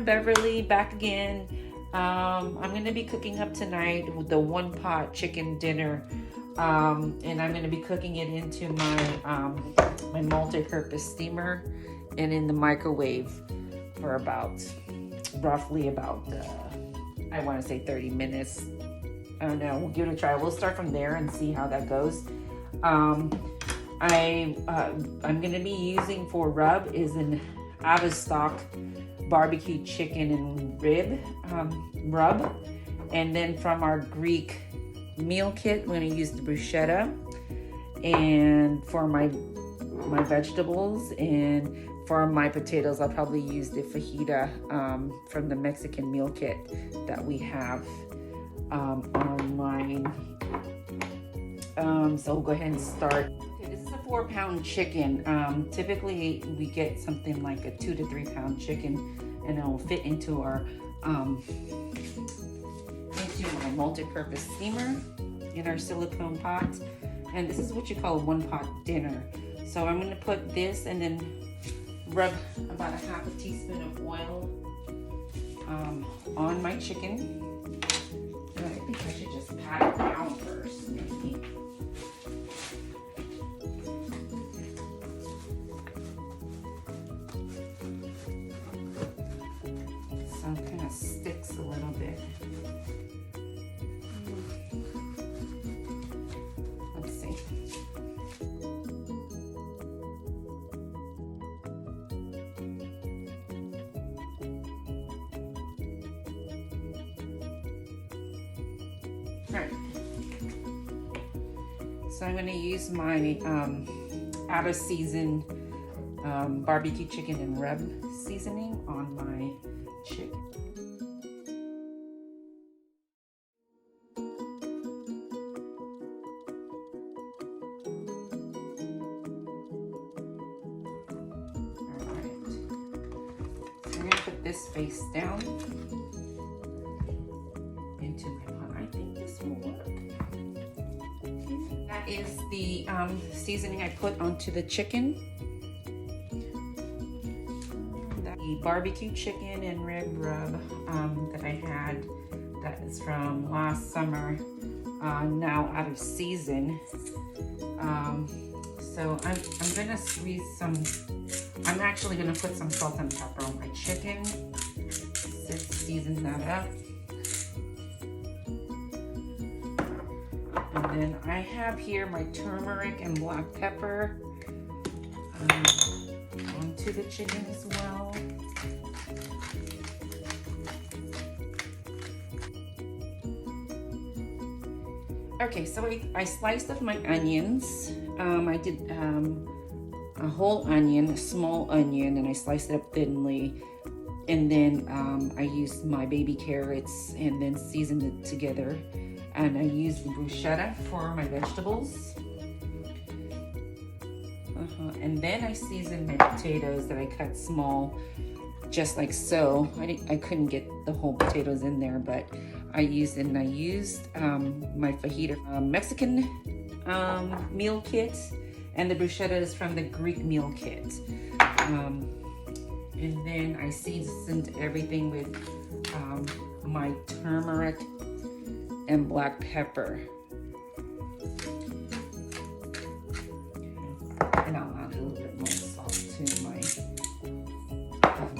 Beverly, back again. I'm gonna be cooking up tonight with the one pot chicken dinner, and I'm gonna be cooking it into my my multi-purpose steamer and in the microwave for about roughly about I want to say 30 minutes. I don't know. We'll give it a try. We'll start from there and see how that goes. I'm gonna be using for rub is an out of stock barbecue chicken and rib rub, and then from our Greek meal kit, I'm gonna use the bruschetta, and for my vegetables and for my potatoes, I'll probably use the fajita from the Mexican meal kit that we have on mine. So we'll go ahead and start. Okay, this is a 4-pound chicken. Typically we get something like a 2 to 3 pound chicken, and it will fit into our into my multi-purpose steamer in our silicone pot. And this is what you call a one pot dinner. So I'm going to put this and then rub about a half a teaspoon of oil on my chicken. And I think I should just pat it down first, maybe. So it kind of sticks a little bit. Let's see. Right. So I'm going to use my out of season barbecue chicken and rub seasoning on my chicken. All right. So I'm going to put this face down into my pot. I think this will work. That is the seasoning I put onto the chicken. The barbecue chicken and rib rub that I had, that is from last summer, now out of season. So I'm gonna squeeze some, I'm actually gonna put some salt and pepper on my chicken. Just season that up. And then I have here my turmeric and black pepper onto the chicken as well. Okay, so I sliced up my onions. I did a whole onion, a small onion, and I sliced it up thinly. And then I used my baby carrots and then seasoned it together. And I used the bruschetta for my vegetables. And then I seasoned my potatoes that I cut small, just like so. I couldn't get the whole potatoes in there, but I used my fajita Mexican meal kit, and the bruschetta is from the Greek meal kit. And then I seasoned everything with my turmeric and black pepper. And I'll add a little bit more salt to my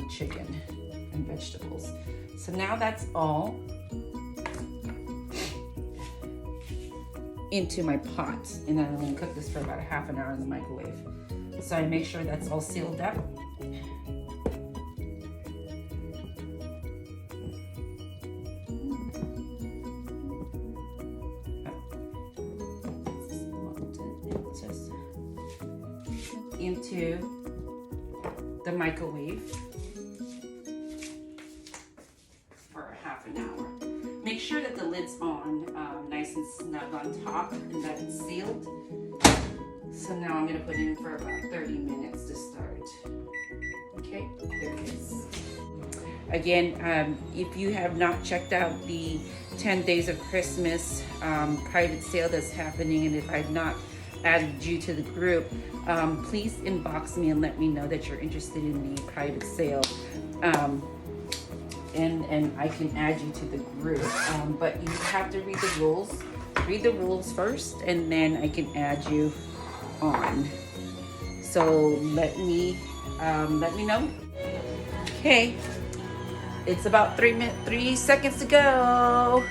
chicken and vegetables. So now that's all into my pot, and then I'm going to cook this for about a half an hour in the microwave. So I make sure that's all sealed up. Into the microwave for a half an hour. Make sure that the lid's on, nice and snug on top, and that it's sealed. So now I'm going to put it in for about 30 minutes to start. Okay, there it is. Again, if you have not checked out the 10 Days of Christmas private sale that's happening, and if I've not added you to the group, please inbox me and let me know that you're interested in the private sale. and I can add you to the group. But you have to read the rules. Read the rules first, and then I can add you on. So let me know. Okay, it's about 3 seconds to go.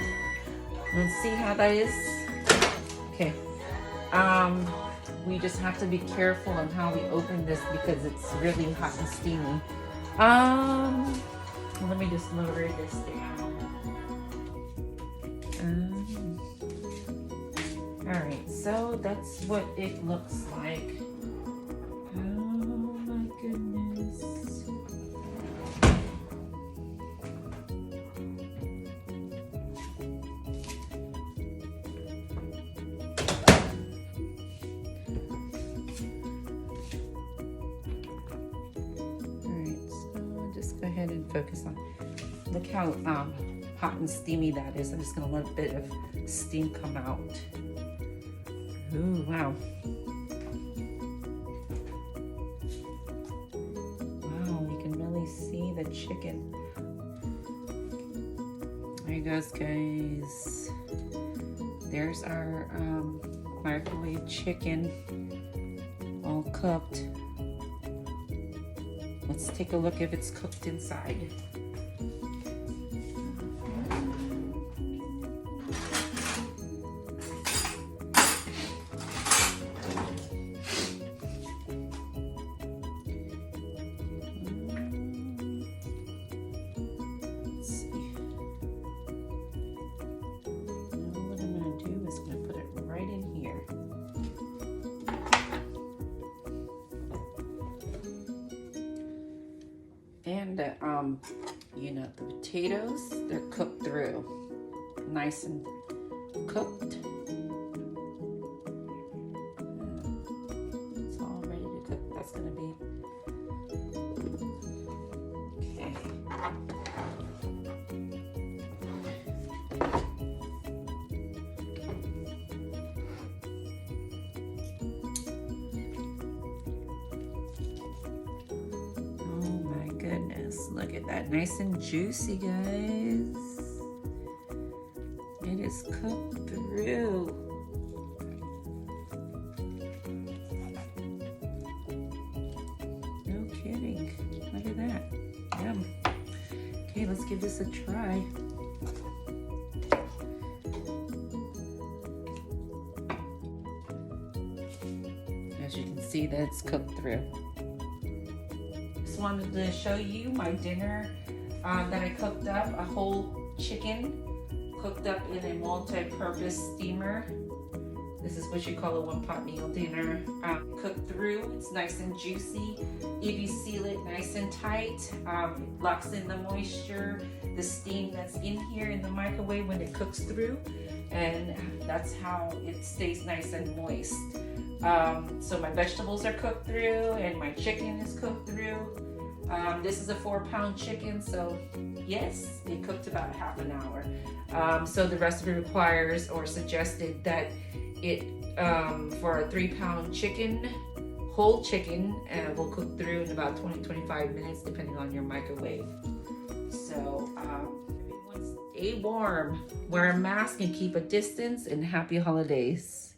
Let's see how that is. Okay. We just have to be careful on how we open this because it's really hot and steamy. Let me just lower this down. All right, so that's what it looks like. Oh my goodness. Go ahead and focus on. Look how hot and steamy that is. I'm just gonna let a bit of steam come out. Ooh, wow. Wow, you can really see the chicken. There you goes, guys. There's our microwave chicken, all cooked. Let's take a look if it's cooked inside. Let's see. Now what I'm going to do is I'm going to put it right in here. And you know, the potatoes, they're cooked through, nice and cooked. It's all ready to cook. That's gonna be okay. Look at that, nice and juicy, guys. It is cooked through. No kidding. Look at that. Yum. Okay, let's give this a try. As you can see, that's cooked through. Wanted to show you my dinner that I cooked up, a whole chicken cooked up in a multi-purpose steamer. This is what you call a one-pot meal dinner. Cooked through, it's nice and juicy. If you seal it nice and tight, it locks in the moisture, the steam that's in here in the microwave when it cooks through, and that's how it stays nice and moist. So my vegetables are cooked through and my chicken is cooked through. This is a 4-pound chicken, so yes, it cooked about half an hour. So the recipe requires or suggested that it, for a 3-pound chicken, whole chicken, will cook through in about 20-25 minutes, depending on your microwave. So everyone stay warm, wear a mask and keep a distance, and happy holidays.